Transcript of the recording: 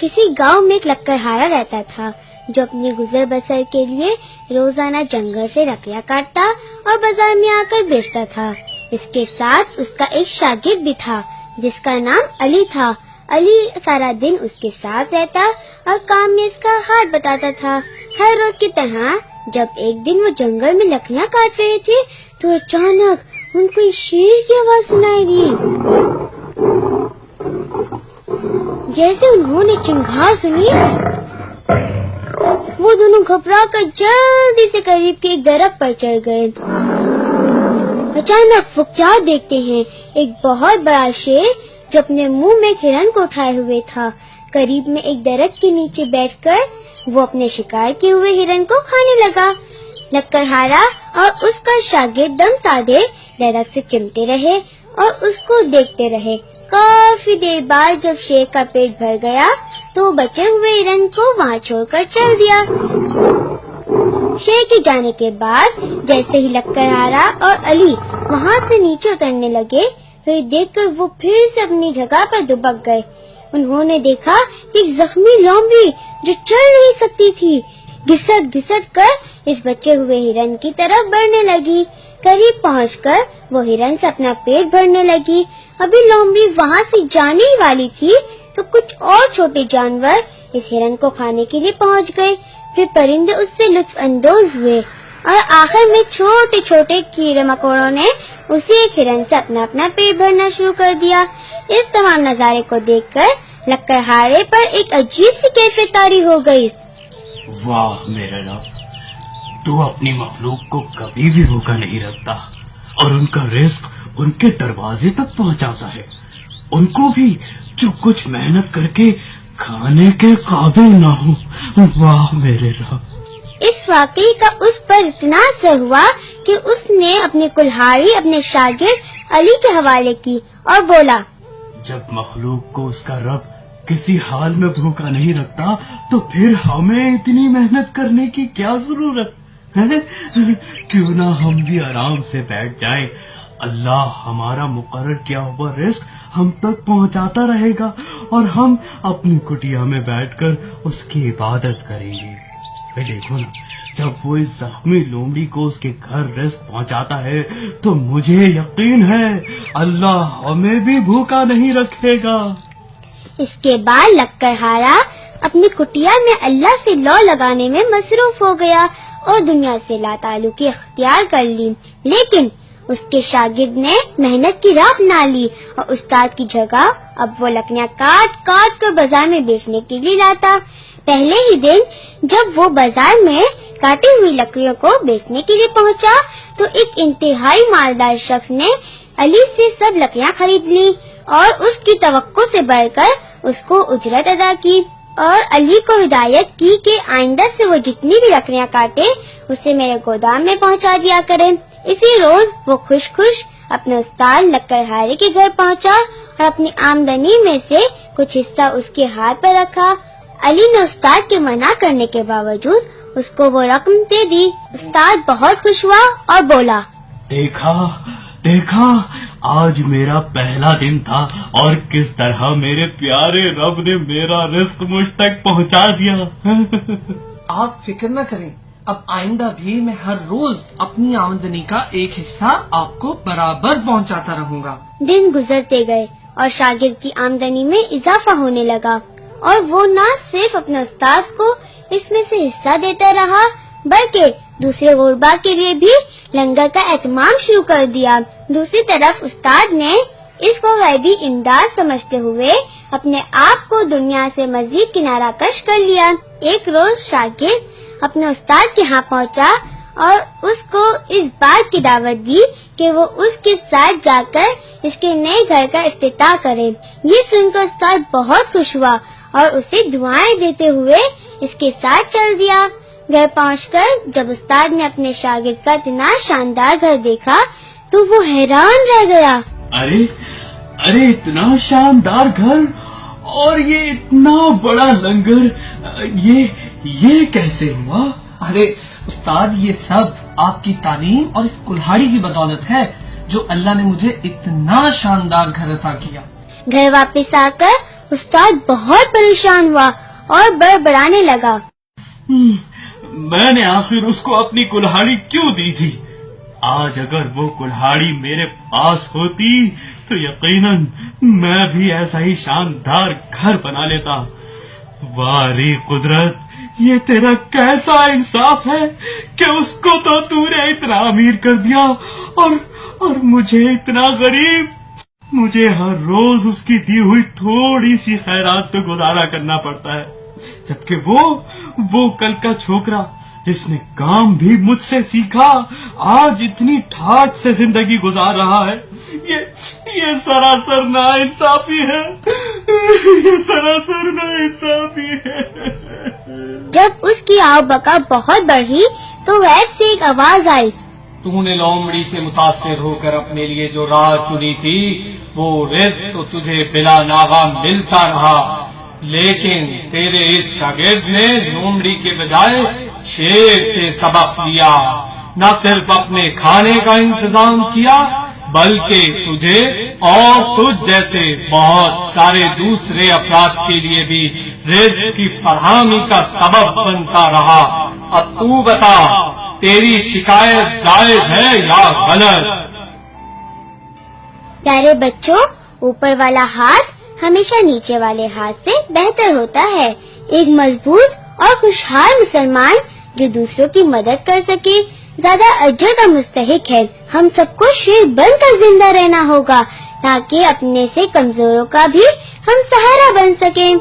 کسی گاؤں میں ایک لکڑہارا رہتا تھا جو اپنی گزر بسر کے لیے روزانہ جنگل سے لکڑیاں کاٹتا اور بازار میں آ کر بیچتا تھا۔ اس کے ساتھ اس کا ایک شاگرد بھی تھا جس کا نام علی تھا۔ علی سارا دن اس کے ساتھ رہتا اور کام میں اس کا ہاتھ بتاتا تھا۔ ہر روز کی طرح جب ایک دن وہ جنگل میں لکڑیاں کاٹ رہے تھے تو اچانک ان کو ایک شیر کی آواز سنائی دی۔ جیسے انہوں نے چنگھاڑ سنی وہ دونوں گھبرا کر جلدی سے قریب کے ایک درخت پر چڑھ گئے۔ اچانک وہ کیا دیکھتے ہیں، ایک بہت بڑا شیر جو اپنے منہ میں ایک ہرن کو اٹھائے ہوئے تھا۔ قریب میں ایک درخت کے نیچے بیٹھ کر وہ اپنے شکار کیے ہوئے ہرن کو کھانے لگا۔ لکڑہارا اور اس کا شاگرد دم سادے درخت سے چمٹے رہے اور اس کو دیکھتے رہے۔ کافی دیر بعد جب شیر کا پیٹ بھر گیا تو بچے ہوئے ہرن کو وہاں چھوڑ کر چل دیا۔ شیر کے جانے کے بعد جیسے ہی لکڑہارا اور علی وہاں سے نیچے اترنے لگے تو یہ دیکھ کر وہ پھر سے اپنی جگہ پر دبک گئے۔ انہوں نے دیکھا کہ ایک زخمی لومڑی جو چل نہیں سکتی تھی گھسٹ گھسٹ کر اس بچے ہوئے ہرن کی طرف بڑھنے لگی۔ قریب پہنچ کر وہ ہرن سے اپنا پیٹ بھرنے لگی۔ ابھی لومڑی وہاں سے جانے ہی والی تھی تو کچھ اور چھوٹے جانور اس ہرن کو کھانے کے لیے پہنچ گئے۔ پھر پرندے اس سے لطف اندوز ہوئے اور آخر میں چھوٹے چھوٹے کیڑے مکوڑوں نے اسی ایک ہرن سے اپنا پیٹ بھرنا شروع کر دیا۔ اس تمام نظارے کو دیکھ کر لکڑہارے پر ایک عجیب سی کیفیت طاری ہو گئی۔ واہ میرے رب، تو اپنی مخلوق کو کبھی بھی بھوکا نہیں رکھتا اور ان کا رزق ان کے دروازے تک پہنچاتا ہے، ان کو بھی جو کچھ محنت کر کے کھانے کے قابل نہ ہو۔ واہ میرے رب۔ اس واقعے کا اس پر اتنا اثر ہوا کہ اس نے اپنی کلہاڑی اپنے شاگرد علی کے حوالے کی اور بولا، جب مخلوق کو اس کا رب کسی حال میں بھوکا نہیں رکھتا تو پھر ہمیں اتنی محنت کرنے کی کیا ضرورت ہے؟ کیوں نہ ہم بھی آرام سے بیٹھ جائیں، اللہ ہمارا مقرر کیا ہوا رزق ہم تک پہنچاتا رہے گا اور ہم اپنی کٹیا میں بیٹھ کر اس کی عبادت کریں گے۔ دیکھو نا، جب وہ اس زخمی لومڑی کو اس کے گھر رزق پہنچاتا ہے تو مجھے یقین ہے اللہ ہمیں بھی بھوکا نہیں رکھے گا۔ اس کے بعد لکڑہارا اپنی کٹیا میں اللہ سے لو لگانے میں مصروف ہو گیا اور دنیا سے لا تعلقی اختیار کر لی، لیکن اس کے شاگرد نے محنت کی راہ اپنا لی اور استاد کی جگہ اب وہ لکڑیاں کاٹ کاٹ کر بازار میں بیچنے کے لیے لاتا۔ پہلے ہی دن جب وہ بازار میں کاٹی ہوئی لکڑیوں کو بیچنے کے لیے پہنچا تو ایک انتہائی مالدار شخص نے علی سے سب لکڑیاں خرید لی اور اس کی توقع سے بڑھ کر اس کو اجرت ادا کی اور علی کو ہدایت کی کہ آئندہ سے وہ جتنی بھی لکڑیاں کاٹے اسے میرے گودام میں پہنچا دیا کرے۔ اسی روز وہ خوش خوش اپنے استاد لکڑہارے کے گھر پہنچا اور اپنی آمدنی میں سے کچھ حصہ اس کے ہاتھ پر رکھا۔ علی نے استاد کے منع کرنے کے باوجود اس کو وہ رقم دے دی۔ استاد بہت خوش ہوا اور بولا، دیکھا آج میرا پہلا دن تھا اور کس طرح میرے پیارے رب نے میرا رزق مجھ تک پہنچا دیا۔ آپ فکر نہ کریں، اب آئندہ بھی میں ہر روز اپنی آمدنی کا ایک حصہ آپ کو برابر پہنچاتا رہوں گا۔ دن گزرتے گئے اور شاگرد کی آمدنی میں اضافہ ہونے لگا اور وہ نہ صرف اپنے استاد کو اس میں سے حصہ دیتا رہا بلکہ دوسرے غربا کے لیے بھی لنگر کا اہتمام شروع کر دیا۔ دوسری طرف استاد نے اس کو غیبی امداد سمجھتے ہوئے اپنے آپ کو دنیا سے مزید کنارہ کش کر لیا۔ ایک روز شاگرد اپنے استاد کے ہاں پہنچا اور اس کو اس بات کی دعوت دی کہ وہ اس کے ساتھ جا کر اس کے نئے گھر کا افتتاح کرے۔ یہ سن کر استاد بہت خوش ہوا اور اسے دعائیں دیتے ہوئے اس کے ساتھ چل دیا۔ گھر پہنچ کر جب استاد نے اپنے شاگرد کا اتنا شاندار گھر دیکھا تو وہ حیران رہ گیا۔ ارے اتنا شاندار گھر اور یہ اتنا بڑا لنگر، یہ کیسے ہوا؟ ارے استاد، یہ سب آپ کی تعلیم اور اس کلہاڑی کی بدولت ہے جو اللہ نے مجھے اتنا شاندار گھر عطا کیا۔ گھر واپس آ کر استاد بہت پریشان ہوا اور بڑبڑانے لگا۔ میں نے آخر اس کو اپنی کلہاڑی کیوں دی تھی؟ آج اگر وہ کلہاڑی میرے پاس ہوتی تو یقیناً میں بھی ایسا ہی شاندار گھر بنا لیتا۔ واری قدرت، یہ تیرا کیسا انصاف ہے کہ اس کو تو نے اتنا امیر کر دیا اور مجھے اتنا غریب۔ مجھے ہر روز اس کی دی ہوئی تھوڑی سی خیرات پہ گزارا کرنا پڑتا ہے، جبکہ وہ کل کا چھوکرا جس نے کام بھی مجھ سے سیکھا آج اتنی ٹھاٹ سے زندگی گزار رہا ہے۔ یہ سراسر ناانصافی ہے، یہ سراسر ناانصافی ہے۔ جب اس کی آو بکا بہت بڑھی تو غیب سے ایک آواز آئی، تو نے لومڑی سے متاثر ہو کر اپنے لیے جو راہ چنی تھی وہ رزق تو تجھے بلا ناغہ ملتا رہا، لیکن تیرے اس شاگرد نے لومڑی کے بجائے شیر سے سبق لیا، نہ صرف اپنے کھانے کا انتظام کیا بلکہ تجھے اور تجھ جیسے بہت سارے دوسرے افراد کے لیے بھی رزق کی فراہمی کا سبب بنتا رہا۔ اب تو بتا، تیری شکایت جائز ہے یا غلط؟ پیارے بچوں، اوپر والا ہاتھ ہمیشہ نیچے والے ہاتھ سے بہتر ہوتا ہے۔ ایک مضبوط اور خوشحال مسلمان جو دوسروں کی مدد کر سکے زیادہ اجر کا مستحق ہے۔ ہم سب کو شیر بن کر زندہ رہنا ہوگا تاکہ اپنے سے کمزوروں کا بھی ہم سہارا بن سکیں۔